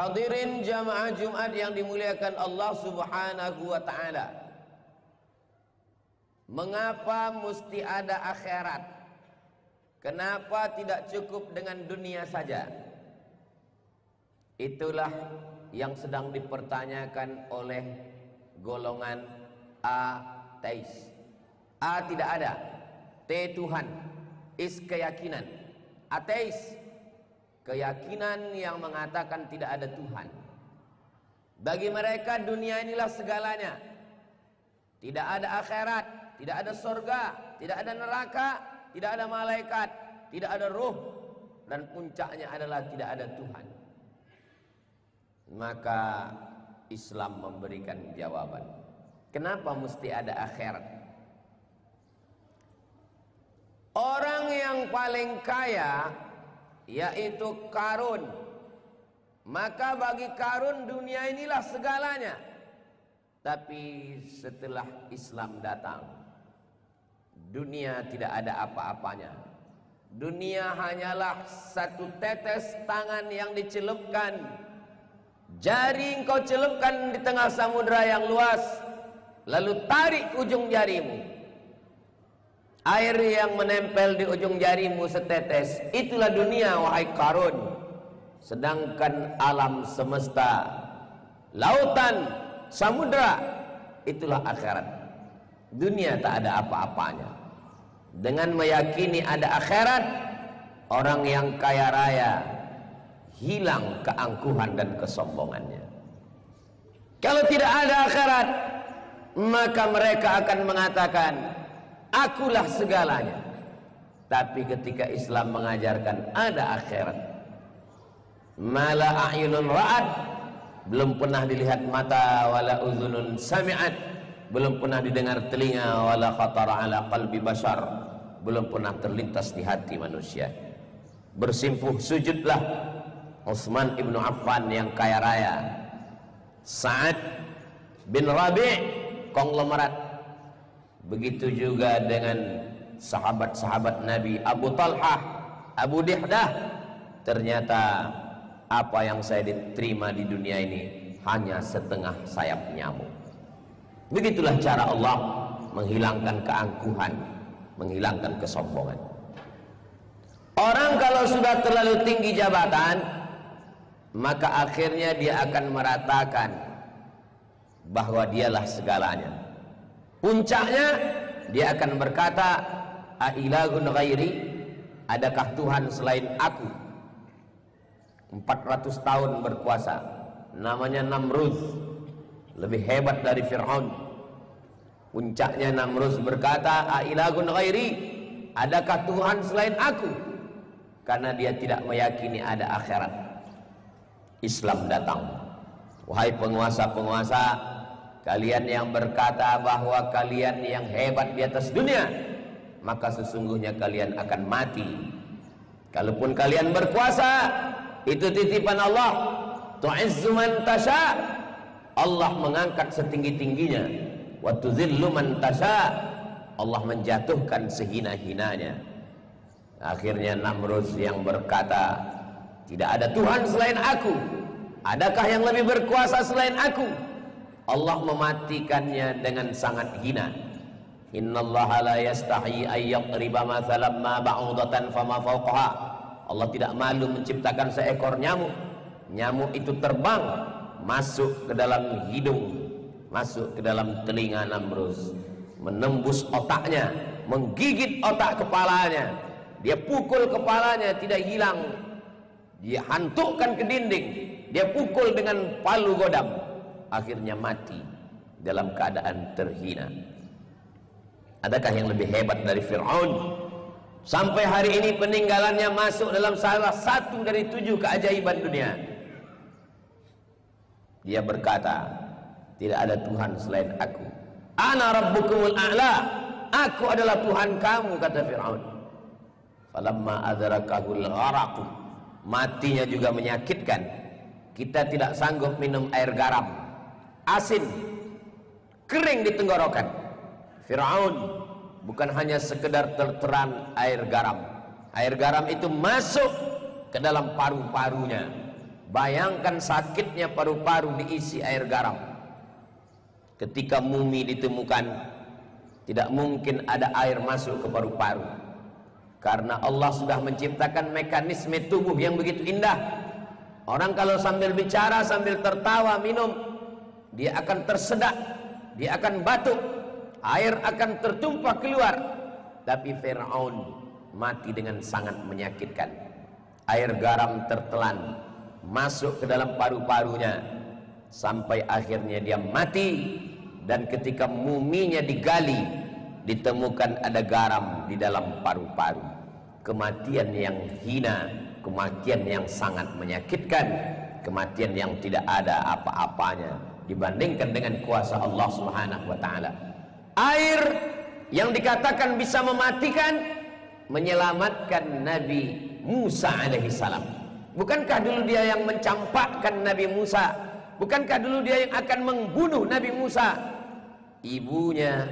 Hadirin jamaah Jumat yang dimuliakan Allah Subhanahu wa ta'ala. Mengapa mesti ada akhirat? Kenapa tidak cukup dengan dunia saja? Itulah yang sedang dipertanyakan oleh golongan ateis. A tidak ada, T Tuhan, is keyakinan. Ateis, keyakinan yang mengatakan tidak ada Tuhan. Bagi mereka dunia inilah segalanya. Tidak ada akhirat, tidak ada surga, tidak ada neraka, tidak ada malaikat, tidak ada ruh, dan puncaknya adalah tidak ada Tuhan. Maka Islam memberikan jawaban. Kenapa mesti ada akhirat? Orang yang paling kaya yaitu Qarun, maka bagi Qarun dunia inilah segalanya. Tapi setelah Islam datang, dunia tidak ada apa-apanya. Dunia hanyalah satu tetes tangan yang dicelupkan. Jari engkau celupkan di tengah samudera yang luas, lalu tarik ujung jarimu. Air yang menempel di ujung jarimu setetes, itulah dunia wahai Qarun. Sedangkan alam semesta, lautan, samudra, itulah akhirat. Dunia tak ada apa-apanya. Dengan meyakini ada akhirat, orang yang kaya raya hilang keangkuhan dan kesombongannya. Kalau tidak ada akhirat, maka mereka akan mengatakan, akulah segalanya. Tapi ketika Islam mengajarkan ada akhirat, mala a'yunun ra'at, belum pernah dilihat mata, wala uzunun sami'at, belum pernah didengar telinga, wala khatara ala qalbi bashar, belum pernah terlintas di hati manusia. Bersimpuh sujudlah Utsman ibnu Affan yang kaya raya, Sa'ad bin Rabi' konglomerat. Begitu juga dengan sahabat-sahabat Nabi, Abu Talhah, Abu Dihdah. Ternyata apa yang saya diterima di dunia ini hanya setengah sayap nyamuk. Begitulah cara Allah menghilangkan keangkuhan, menghilangkan kesombongan. Orang kalau sudah terlalu tinggi jabatan, maka akhirnya dia akan meratakan bahwa dialah segalanya. Puncaknya dia akan berkata, ailahun ghairi, adakah Tuhan selain aku? 400 tahun berkuasa, namanya Namrud, lebih hebat dari Fir'aun. Puncaknya Namrud berkata, ailahun ghairi, adakah Tuhan selain aku? Karena dia tidak meyakini ada akhirat. Islam datang. Wahai penguasa-penguasa, kalian yang berkata bahwa kalian yang hebat di atas dunia, maka sesungguhnya kalian akan mati. Kalaupun kalian berkuasa, itu titipan Allah. Tu'izzu man tasha, Allah mengangkat setinggi-tingginya. Wa tuzillu man tasha, Allah menjatuhkan sehina-hinanya. Akhirnya Namrud yang berkata, tidak ada Tuhan selain aku, adakah yang lebih berkuasa selain aku? Allah mematikannya dengan sangat hina. Innallaha la yastahi ay yadriba mathalan ma ba'udatan fama fawqaha. Allah tidak malu menciptakan seekor nyamuk. Nyamuk itu terbang masuk ke dalam hidung, masuk ke dalam telinga Namrud, menembus otaknya, menggigit otak kepalanya. Dia pukul kepalanya tidak hilang, dia hantukkan ke dinding, dia pukul dengan palu godam, akhirnya mati dalam keadaan terhina. Adakah yang lebih hebat dari Fir'aun? Sampai hari ini peninggalannya masuk dalam salah satu dari 7 keajaiban dunia. Dia berkata, tidak ada Tuhan selain aku. Ana rabbukumul a'la, aku adalah Tuhan kamu, kata Fir'aun. Falamma adrakahul gharaq, matinya juga menyakitkan. Kita tidak sanggup minum air garam, asin, kering di tenggorokan. Fir'aun bukan hanya sekedar terteran air garam. Air garam itu masuk ke dalam paru-parunya. Bayangkan sakitnya paru-paru diisi air garam. Ketika mumi ditemukan, tidak mungkin ada air masuk ke paru-paru, karena Allah sudah menciptakan mekanisme tubuh yang begitu indah. Orang kalau sambil bicara, sambil tertawa, minum, dia akan tersedak, dia akan batuk, air akan tertumpah keluar. Tapi Fir'aun mati dengan sangat menyakitkan. Air garam tertelan masuk ke dalam paru-parunya sampai akhirnya dia mati. Dan ketika muminya digali, ditemukan ada garam di dalam paru-paru. Kematian yang hina, kematian yang sangat menyakitkan, kematian yang tidak ada apa-apanya dibandingkan dengan kuasa Allah Subhanahu wa taala. Air yang dikatakan bisa mematikan, menyelamatkan Nabi Musa alaihi salam. Bukankah dulu dia yang mencampakkan Nabi Musa? Bukankah dulu dia yang akan membunuh Nabi Musa? Ibunya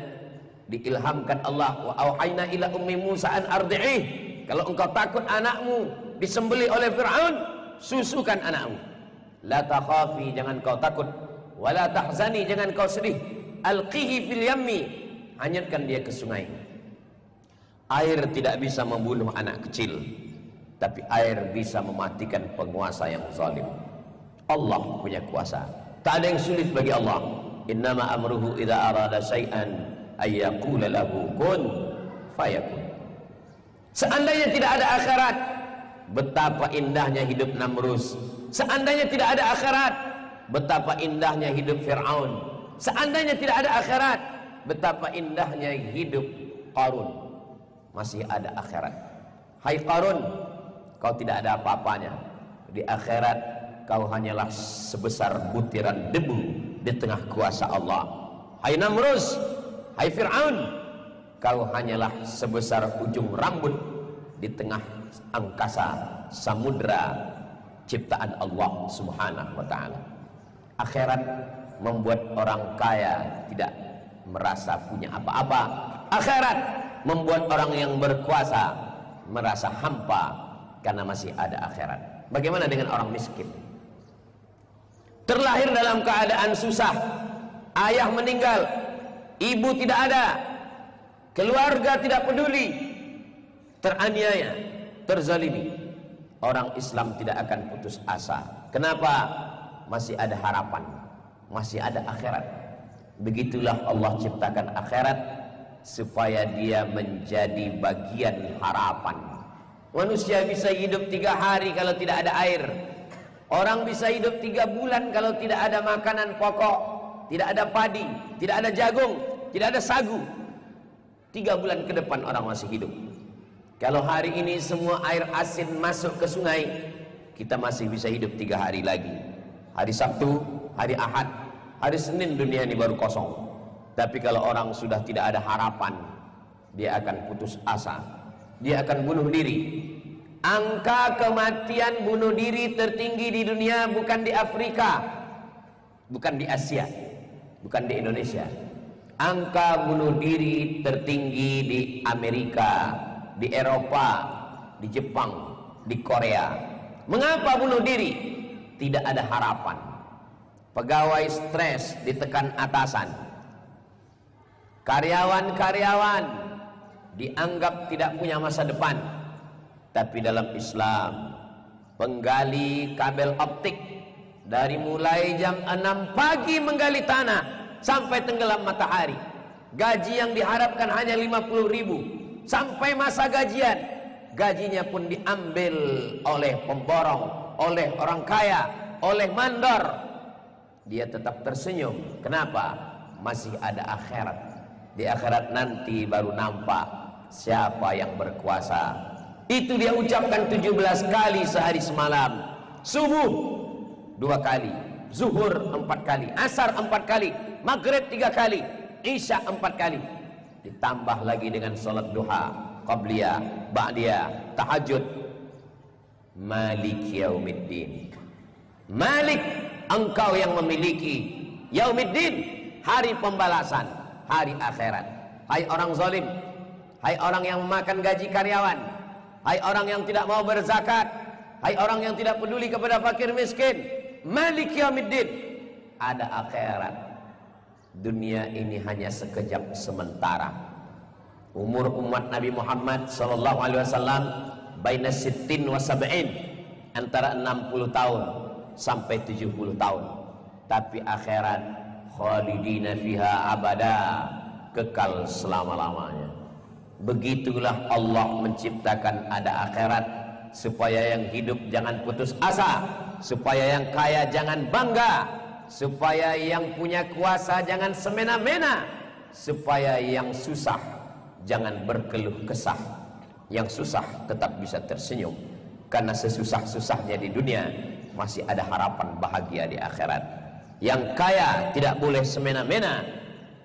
diilhamkan Allah, wa auhayna ila ummi Musa an ardi'ih. Kalau engkau takut anakmu disembelih oleh Fir'aun, susukan anakmu. La takhafi, jangan kau takut. Wa la tahzani, jangan kau sedih. Alqihi fil yammi, hanyutkan dia ke sungai. Air tidak bisa membunuh anak kecil, tapi air bisa mematikan penguasa yang zalim. Allah punya kuasa, tak ada yang sulit bagi Allah. Innama amruhu idza arada syai'an ay yaqula lahu kun fayakun. Seandainya tidak ada akhirat, betapa indahnya hidup Namrus. Seandainya tidak ada akhirat, betapa indahnya hidup Fir'aun. Seandainya tidak ada akhirat, betapa indahnya hidup Qarun. Masih ada akhirat. Hai Qarun, kau tidak ada apa-apanya. Di akhirat kau hanyalah sebesar butiran debu di tengah kuasa Allah. Hai Namrus, hai Fir'aun, kau hanyalah sebesar ujung rambut di tengah angkasa samudra ciptaan Allah Subhanahu wa taala. Akhirat membuat orang kaya tidak merasa punya apa-apa. Akhirat membuat orang yang berkuasa merasa hampa karena masih ada akhirat. Bagaimana dengan orang miskin? Terlahir dalam keadaan susah, ayah meninggal, ibu tidak ada, keluarga tidak peduli, teraniaya, terzalimi. Orang Islam tidak akan putus asa. Kenapa? Masih ada harapan, masih ada akhirat. Begitulah Allah ciptakan akhirat, supaya dia menjadi bagian harapan. Manusia bisa hidup 3 hari kalau tidak ada air. Orang bisa hidup 3 bulan kalau tidak ada makanan pokok, tidak ada padi, tidak ada jagung, tidak ada sagu. 3 bulan ke depan orang masih hidup. Kalau hari ini semua air asin masuk ke sungai, kita masih bisa hidup 3 hari lagi. Hari Sabtu, hari Ahad, hari Senin dunia ini baru kosong. Tapi kalau orang sudah tidak ada harapan, dia akan putus asa, dia akan bunuh diri. Angka kematian bunuh diri tertinggi di dunia bukan di Afrika, bukan di Asia, bukan di Indonesia. Angka bunuh diri tertinggi di Amerika, di Eropa, di Jepang, di Korea. Mengapa bunuh diri? Tidak ada harapan. Pegawai stres, ditekan atasan. Karyawan-karyawan dianggap tidak punya masa depan. Tapi dalam Islam, penggali kabel optik dari mulai jam 6 pagi menggali tanah sampai tenggelam matahari, gaji yang diharapkan hanya 50.000. Sampai masa gajian, gajinya pun diambil oleh pemborong, oleh orang kaya, oleh mandor. Dia tetap tersenyum. Kenapa? Masih ada akhirat. Di akhirat nanti baru nampak siapa yang berkuasa. Itu dia ucapkan 17 kali sehari semalam. Subuh 2 kali, zuhur 4 kali, asar 4 kali, maghrib 3 kali, isya 4 kali. Ditambah lagi dengan salat duha, qabliyah, ba'diyah, tahajud. Malik yaumiddin. Malik, engkau yang memiliki yaumiddin, hari pembalasan, hari akhirat. Hai orang zalim, hai orang yang memakan gaji karyawan, hai orang yang tidak mau berzakat, Hai orang yang tidak peduli kepada fakir miskin, Malik Yaumiddin, ada akhirat. Dunia ini hanya sekejap sementara. Umur umat Nabi Muhammad sallallahu alaihi wasallam baina sittin wa sab'in, antara 60 tahun sampai 70 tahun. Tapi akhirat khalidina fiha abada, kekal selama-lamanya. Begitulah Allah menciptakan ada akhirat, supaya yang hidup jangan putus asa, supaya yang kaya jangan bangga, supaya yang punya kuasa jangan semena-mena, supaya yang susah jangan berkeluh kesah. Yang susah tetap bisa tersenyum, karena sesusah-susahnya di dunia masih ada harapan bahagia di akhirat. Yang kaya tidak boleh semena-mena,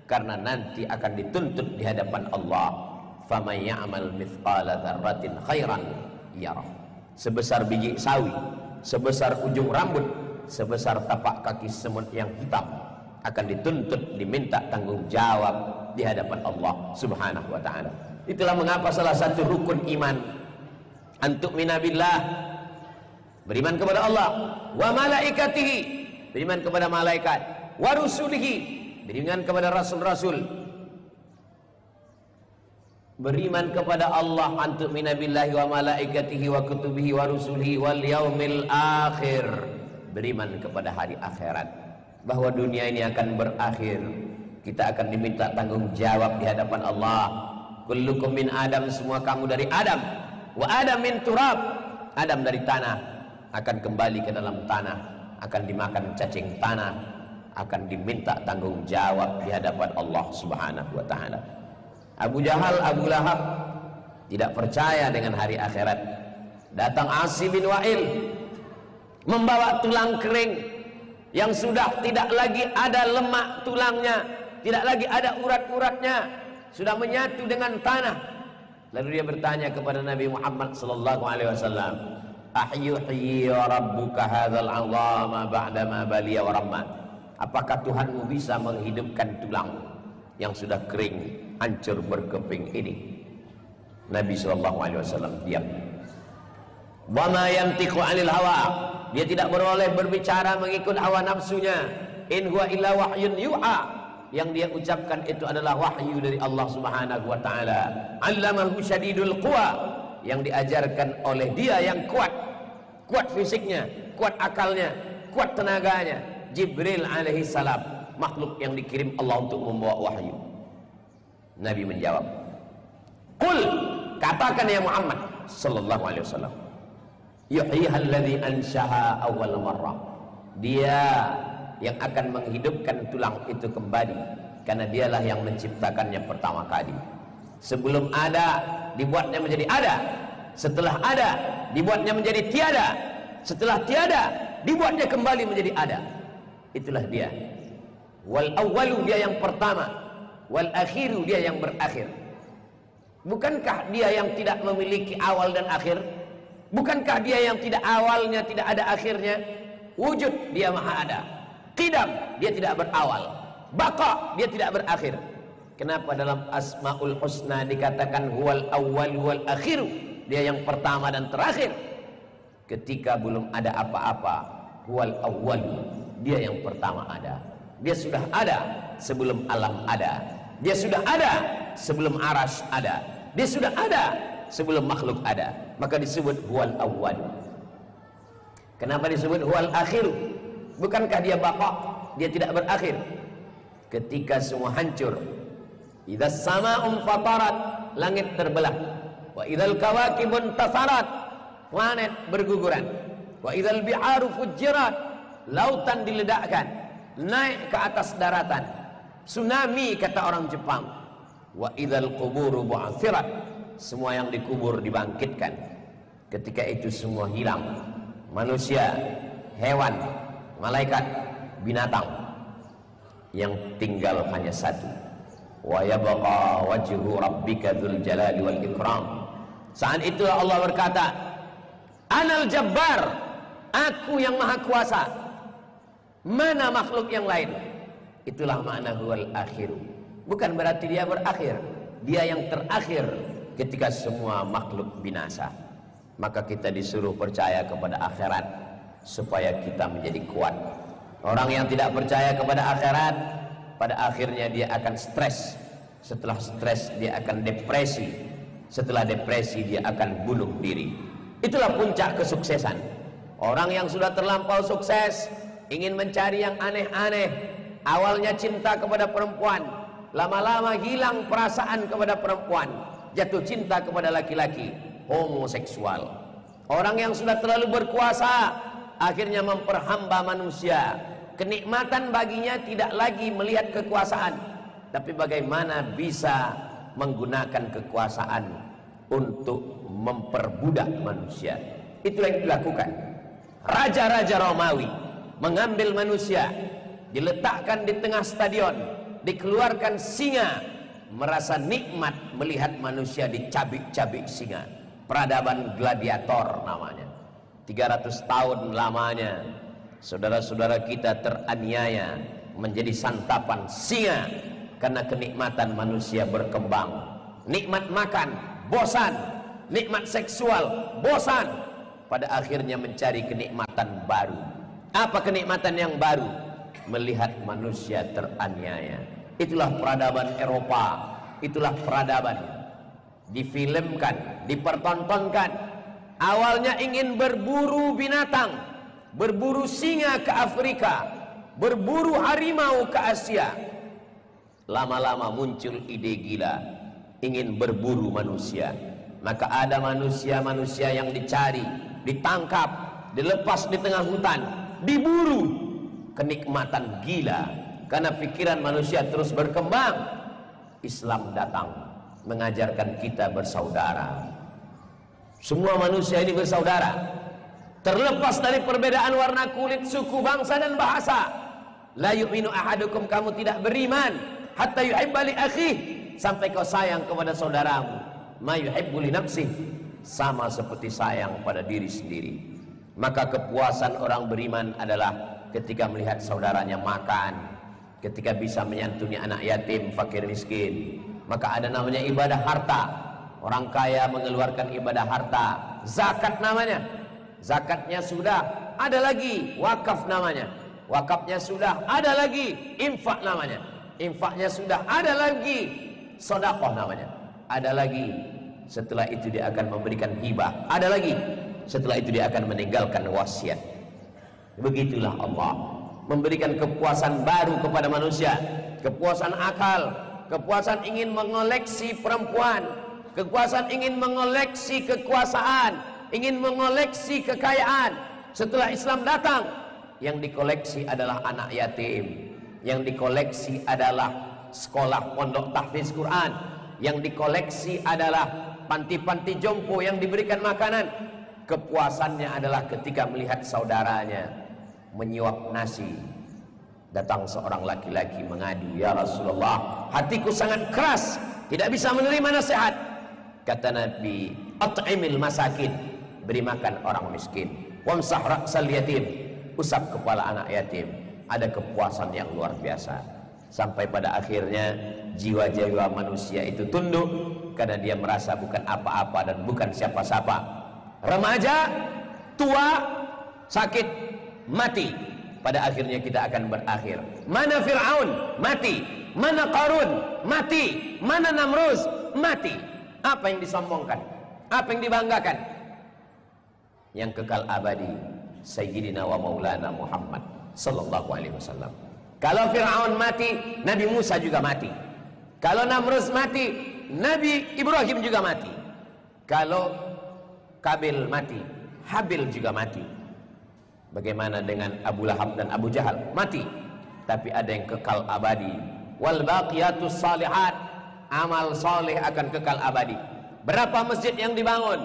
karena nanti akan dituntut di hadapan Allah. Faman ya'mal mithqala dzarratin khairan yarah. Sebesar biji sawi, sebesar ujung rambut, sebesar tapak kaki semut yang hitam, akan dituntut, diminta tanggung jawab di hadapan Allah Subhanahu wa ta'ala. Itulah mengapa salah satu rukun iman antuk minabillah, beriman kepada Allah, wa malaikatihi, beriman kepada malaikat, wa rusulihi, beriman kepada rasul-rasul. Beriman kepada Allah, antuk minabillahi wa malaikatihi wa kutubihi wa rusulihi wal yaumil akhir, beriman kepada hari akhirat, bahwa dunia ini akan berakhir. Kita akan diminta tanggung jawab di hadapan Allah. Kullukum min Adam, semua kamu dari Adam. Wa Adam min turab, Adam dari tanah, akan kembali ke dalam tanah, akan dimakan cacing tanah, akan diminta tanggung jawab di hadapan Allah Subhanahu wa ta'ala. Abu Jahal, Abu Lahab tidak percaya dengan hari akhirat. Datang Asi bin Wa'il membawa tulang kering yang sudah tidak lagi ada lemak tulangnya, tidak lagi ada urat-uratnya, sudah menyatu dengan tanah. Lalu dia bertanya kepada Nabi Muhammad sallallahu alaihi wasallam, "Ahyuhyi rabbuka hadzal 'azama ba'da ma baliya wa ramma?" Apakah Tuhanmu bisa menghidupkan tulang yang sudah kering, hancur berkeping ini? Nabi sallallahu alaihi wasallam diam. Wa ma yantiqu 'anil hawa, dia tidak boleh berbicara mengikut hawa nafsunya. In huwa illa wahyun yuha, yang dia ucapkan itu adalah wahyu dari Allah Subhanahu wa taala. 'Allamahu syadidul quwa, yang diajarkan oleh dia yang kuat, kuat fisiknya, kuat akalnya, kuat tenaganya, Jibril alaihi salam, makhluk yang dikirim Allah untuk membawa wahyu. Nabi menjawab, "Qul," katakan ya Muhammad sallallahu alaihi wasallam, "Yuhyiha alladhi anshaha awwal marrah." Dia yang akan menghidupkan tulang itu kembali, karena dialah yang menciptakannya pertama kali. Sebelum ada, dibuatnya menjadi ada. Setelah ada, dibuatnya menjadi tiada. Setelah tiada, dibuatnya kembali menjadi ada. Itulah dia. Wal awwalu, dia yang pertama. Wal akhiru, dia yang berakhir. Bukankah dia yang tidak memiliki awal dan akhir? Bukankah dia yang tidak awalnya, tidak ada akhirnya? Wujud, dia maha ada. Qidam, dia tidak berawal. Baqa, dia tidak berakhir. Kenapa dalam Asmaul Husna dikatakan huwal awwal wal akhiru? Dia yang pertama dan terakhir. Ketika belum ada apa-apa, huwal awwal, dia yang pertama ada. Dia sudah ada sebelum alam ada. Dia sudah ada sebelum aras ada. Dia sudah ada sebelum makhluk ada. Maka disebut huwal awwal. Kenapa disebut huwal akhir? Bukankah dia baqa? Dia tidak berakhir. Ketika semua hancur, idza sama'un fatarat, langit terbelah. Wa idzal kawakibun tasarat, planet berguguran. Wa idzal biharu fujirat, lautan diledakkan, naik ke atas daratan. Tsunami kata orang Jepang. Wa idzal quburu bu'athirat, semua yang dikubur dibangkitkan. Ketika itu semua hilang. Manusia, hewan, malaikat, binatang. Yang tinggal hanya satu. Wa yabqa wajhu rabbika dzul jalali wal ikram. Saat itulah Allah berkata, "Anal Jabbar, aku yang maha kuasa." Mana makhluk yang lain? Itulah makna huwal akhiru. Bukan berarti dia berakhir. Dia yang terakhir ketika semua makhluk binasa. Maka kita disuruh percaya kepada akhirat supaya kita menjadi kuat. Orang yang tidak percaya kepada akhirat, pada akhirnya dia akan stres. Setelah stres dia akan depresi. Setelah depresi dia akan bunuh diri. Itulah puncak kesuksesan. Orang yang sudah terlampau sukses ingin mencari yang aneh-aneh. Awalnya cinta kepada perempuan, lama-lama hilang perasaan kepada perempuan, jatuh cinta kepada laki-laki, homoseksual. Orang yang sudah terlalu berkuasa akhirnya memperhamba manusia. Kenikmatan baginya tidak lagi melihat kekuasaan, tapi bagaimana bisa menggunakan kekuasaan untuk memperbudak manusia. Itulah yang dilakukan. Raja-raja Romawi mengambil manusia, diletakkan di tengah stadion, dikeluarkan singa, merasa nikmat melihat manusia dicabik-cabik singa. Peradaban gladiator namanya. 300 tahun lamanya saudara-saudara kita teraniaya menjadi santapan singa karena kenikmatan manusia berkembang. Nikmat makan, bosan. Nikmat seksual, bosan. Pada akhirnya mencari kenikmatan baru. Apa kenikmatan yang baru? Melihat manusia teraniaya. Itulah peradaban Eropa. Itulah peradaban. Difilmkan, dipertontonkan. Awalnya ingin berburu binatang, berburu singa ke Afrika, berburu harimau ke Asia. Lama-lama muncul ide gila, ingin berburu manusia. Maka ada manusia-manusia yang dicari, ditangkap, dilepas di tengah hutan, diburu. Kenikmatan gila, karena pikiran manusia terus berkembang. Islam datang mengajarkan kita bersaudara. Semua manusia ini bersaudara, terlepas dari perbedaan warna kulit, suku, bangsa dan bahasa. La yu'minu ahadukum, kamu tidak beriman hatta yuhibba li akhihi, sampai kau sayang kepada saudaramu ma yuhibbu li nafsihi, sama seperti sayang pada diri sendiri. Maka kepuasan orang beriman adalah ketika melihat saudaranya makan, ketika bisa menyantuni anak yatim, fakir miskin. Maka ada namanya ibadah harta. Orang kaya mengeluarkan ibadah harta, zakat namanya. Zakatnya sudah, ada lagi wakaf namanya. Wakafnya sudah, ada lagi infak namanya. Infaknya sudah, ada lagi sedekah namanya. Ada lagi, setelah itu dia akan memberikan hibah. Ada lagi, setelah itu dia akan meninggalkan wasiat. Begitulah Allah memberikan kepuasan baru kepada manusia. Kepuasan akal, kepuasan ingin mengoleksi perempuan, kepuasan ingin mengoleksi kekuasaan, ingin mengoleksi kekayaan. Setelah Islam datang, yang dikoleksi adalah anak yatim, yang dikoleksi adalah sekolah pondok tahfiz Quran, yang dikoleksi adalah panti-panti jompo yang diberikan makanan. Kepuasannya adalah ketika melihat saudaranya menyuap nasi. Datang seorang laki-laki mengadu, "Ya Rasulullah, hatiku sangat keras, tidak bisa menerima nasihat." Kata Nabi, "At'imil masakin," beri makan orang miskin. "Wamsah ra'sal yatim," usap kepala anak yatim. Ada kepuasan yang luar biasa. Sampai pada akhirnya jiwa-jiwa manusia itu tunduk karena dia merasa bukan apa-apa dan bukan siapa-siapa. Remaja, tua, sakit, mati. Pada akhirnya kita akan berakhir. Mana Fir'aun? Mati. Mana Qarun? Mati. Mana Namrus? Mati. Apa yang disombongkan? Apa yang dibanggakan? Yang kekal abadi, Sayyidina wa Maulana Muhammad sallallahu alaihi wasallam. Kalau Fir'aun mati, Nabi Musa juga mati. Kalau Namrus mati, Nabi Ibrahim juga mati. Kalau Kabil mati, Habil juga mati. Bagaimana dengan Abu Lahab dan Abu Jahal? Mati. Tapi ada yang kekal abadi. Wal baqiyatus salihat, amal soleh akan kekal abadi. Berapa masjid yang dibangun?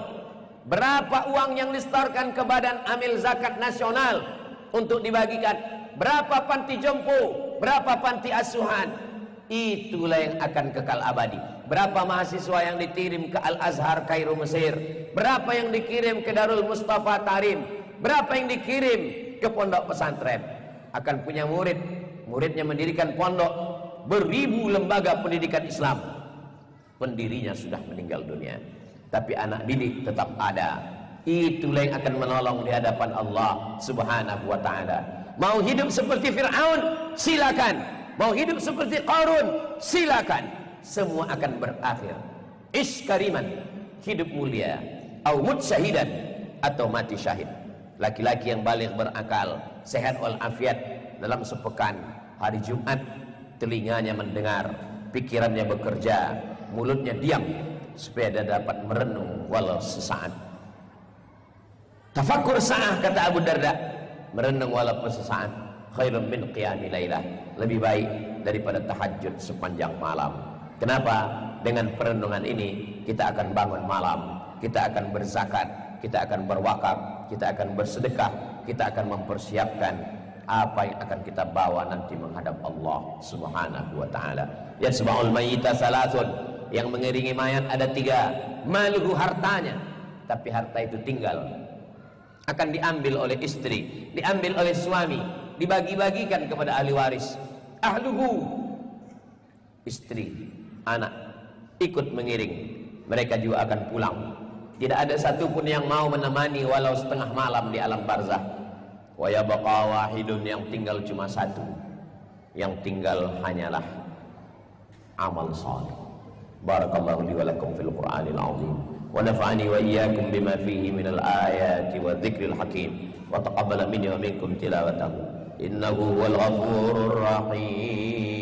Berapa uang yang disetorkan ke Badan Amil Zakat Nasional untuk dibagikan? Berapa panti jompo? Berapa panti asuhan? Itulah yang akan kekal abadi. Berapa mahasiswa yang dikirim ke Al-Azhar Kairo Mesir? Berapa yang dikirim ke Darul Mustafa Tarim? Berapa yang dikirim ke pondok pesantren? Akan punya murid, muridnya mendirikan pondok, beribu lembaga pendidikan Islam. Pendirinya sudah meninggal dunia, tapi anak didik tetap ada. itulah yang akan menolong di hadapan Allah Subhanahu wa ta'ala. Mau hidup seperti Fir'aun, silakan. Mau hidup seperti Qarun, silakan. Semua akan berakhir. Ish kariman, hidup mulia, au mut syahidan, atau mati syahid. Laki-laki yang balik berakal, sehat walafiat, dalam sepekan hari Jumat telinganya mendengar, pikirannya bekerja, mulutnya diam, supaya dia dapat merenung walau sesaat. Tafakkur sa'ah, kata Abu Darda, merenung walaupun sesaat, khairun min qiyami lailah, lebih baik daripada tahajud sepanjang malam. Kenapa? Dengan perenungan ini kita akan bangun malam, kita akan berzakat, kita akan berwakaf, kita akan bersedekah, kita akan mempersiapkan apa yang akan kita bawa nanti menghadap Allah Subhanahu wa ta'ala. Yasma'ul mayyita salasun, yang mengiringi mayat ada 3. Maluhu, hartanya, tapi harta itu tinggal, akan diambil oleh istri, diambil oleh suami, dibagi-bagikan kepada ahli waris. Ahluhu, istri, anak ikut mengiring, mereka juga akan pulang. Tidak ada satupun yang mau menemani walau setengah malam di alam barzah. Wa yabqa wahidun, yang tinggal cuma 1, yang tinggal hanyalah amal saleh. Barakallahu li wa lakum fil Qur'anil azim, wa nafa'ani wa iyyakum bima fihi minal ayati wa dzikril hakim, wa taqabbala minni wa minkum tilawatahu innahu huwal ghafurur rahim.